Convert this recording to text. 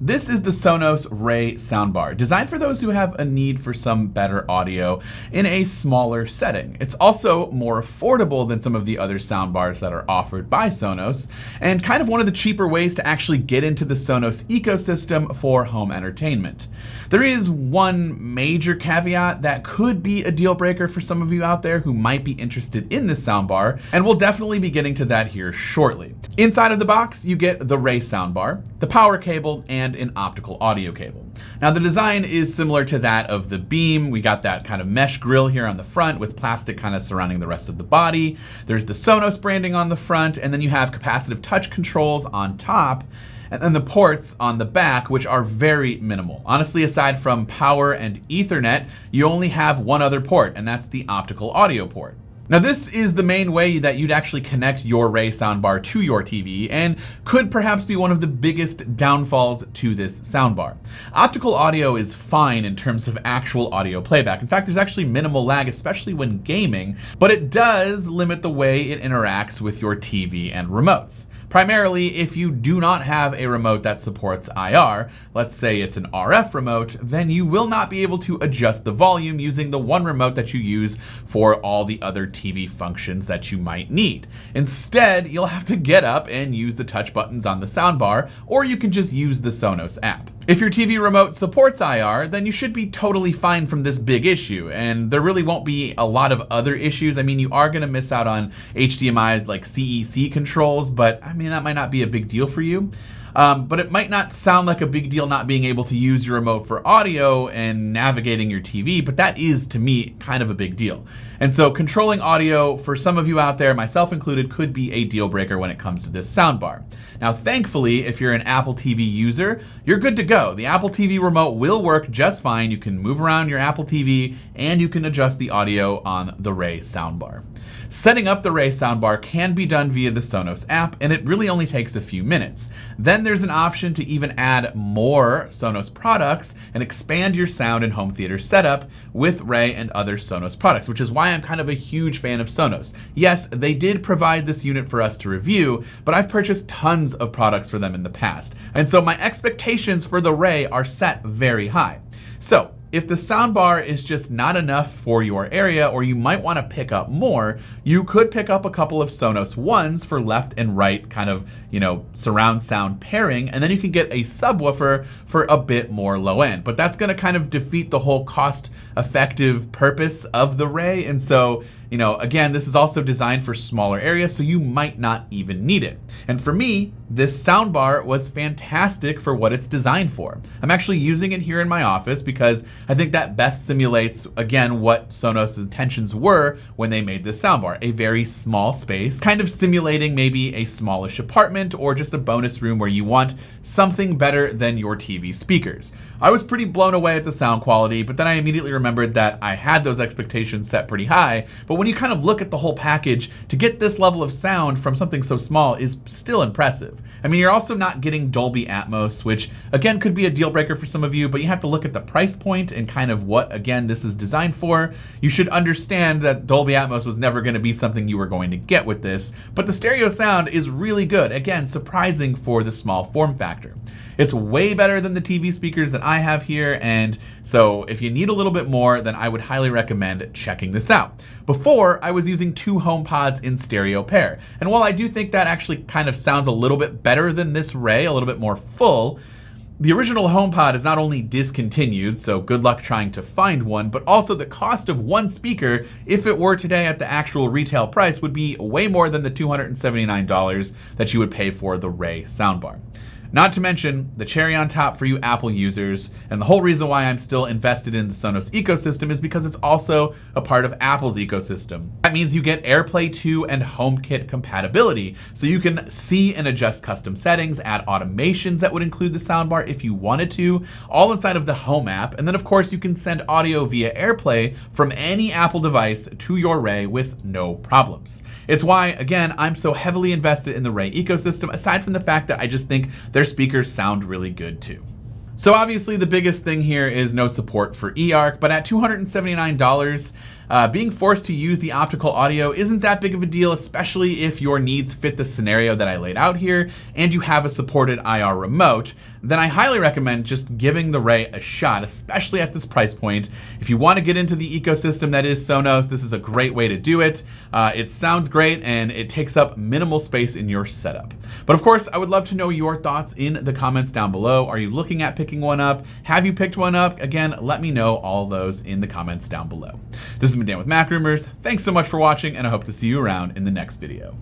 This is the Sonos Ray soundbar, designed for those who have a need for some better audio in a smaller setting. It's also more affordable than some of the other soundbars that are offered by Sonos, and kind of one of the cheaper ways to actually get into the Sonos ecosystem for home entertainment. There is one major caveat that could be a deal breaker for some of you out there who might be interested in this soundbar, and we'll definitely be getting to that here shortly. Inside of the box, you get the Ray soundbar, the power cable, and an optical audio cable. Now the design is similar to that of the Beam. We got that kind of mesh grille here on the front with plastic kind of surrounding the rest of the body. There's the Sonos branding on the front, and then you have capacitive touch controls on top, and then the ports on the back, which are very minimal. Honestly, aside from power and Ethernet, you only have one other port, and that's the optical audio port. Now this is the main way that you'd actually connect your Ray soundbar to your TV, and could perhaps be one of the biggest downfalls to this soundbar. Optical audio is fine in terms of actual audio playback. In fact, there's actually minimal lag, especially when gaming, but it does limit the way it interacts with your TV and remotes. Primarily, if you do not have a remote that supports IR, let's say it's an RF remote, then you will not be able to adjust the volume using the one remote that you use for all the other TV functions that you might need. Instead, you'll have to get up and use the touch buttons on the soundbar, or you can just use the Sonos app. If your TV remote supports IR, then you should be totally fine from this big issue, and there really won't be a lot of other issues. I mean, you are going to miss out on HDMI like CEC controls, but I mean, that might not be a big deal for you. But it might not sound like a big deal not being able to use your remote for audio and navigating your TV, but that is, to me, kind of a big deal. And so controlling audio for some of you out there, myself included, could be a deal breaker when it comes to this soundbar. Now, thankfully, if you're an Apple TV user, you're good to go. The Apple TV remote will work just fine. You can move around your Apple TV and you can adjust the audio on the Ray soundbar. Setting up the Ray soundbar can be done via the Sonos app, and it really only takes a few minutes. Then there's an option to even add more Sonos products and expand your sound and home theater setup with Ray and other Sonos products, which is why I'm kind of a huge fan of Sonos. Yes, they did provide this unit for us to review, but I've purchased tons of products for them in the past. And so my expectations for the Ray are set very high. So if the soundbar is just not enough for your area, or you might want to pick up more, you could pick up a couple of Sonos Ones for left and right kind of, surround sound pairing, and then you can get a subwoofer for a bit more low end. But that's going to kind of defeat the whole cost effective purpose of the Ray. And so, again, this is also designed for smaller areas, so you might not even need it. And for me, this soundbar was fantastic for what it's designed for. I'm actually using it here in my office because I think that best simulates, again, what Sonos' intentions were when they made this soundbar. A very small space, kind of simulating maybe a smallish apartment or just a bonus room where you want something better than your TV speakers. I was pretty blown away at the sound quality, but then I immediately remembered that I had those expectations set pretty high. But when you kind of look at the whole package, to get this level of sound from something so small is still impressive. I mean, you're also not getting Dolby Atmos, which again could be a deal breaker for some of you, but you have to look at the price point and kind of what, again, this is designed for. You should understand that Dolby Atmos was never going to be something you were going to get with this, but the stereo sound is really good. Again, surprising for the small form factor. It's way better than the TV speakers that I have here, and so if you need a little bit more, then I would highly recommend checking this out. Before, I was using two HomePods in stereo pair, and while I do think that actually kind of sounds a little bit better than this Ray, a little bit more full, the original HomePod is not only discontinued, so good luck trying to find one, but also the cost of one speaker, if it were today at the actual retail price, would be way more than the $279 that you would pay for the Ray soundbar. Not to mention the cherry on top for you Apple users, and the whole reason why I'm still invested in the Sonos ecosystem is because it's also a part of Apple's ecosystem. That means you get AirPlay 2 and HomeKit compatibility, so you can see and adjust custom settings, add automations that would include the soundbar if you wanted to, all inside of the Home app, and then of course you can send audio via AirPlay from any Apple device to your Ray with no problems. It's why, again, I'm so heavily invested in the Ray ecosystem, aside from the fact that I just think their speakers sound really good too. So obviously the biggest thing here is no support for eARC, but at $279, Being forced to use the optical audio isn't that big of a deal, especially if your needs fit the scenario that I laid out here and you have a supported IR remote. Then I highly recommend just giving the Ray a shot, especially at this price point. If you want to get into the ecosystem that is Sonos, this is a great way to do it. It sounds great and it takes up minimal space in your setup. But of course, I would love to know your thoughts in the comments down below. Are you looking at picking one up? Have you picked one up? Again, let me know all those in the comments down below. This has been Dan with MacRumors. Thanks so much for watching, and I hope to see you around in the next video.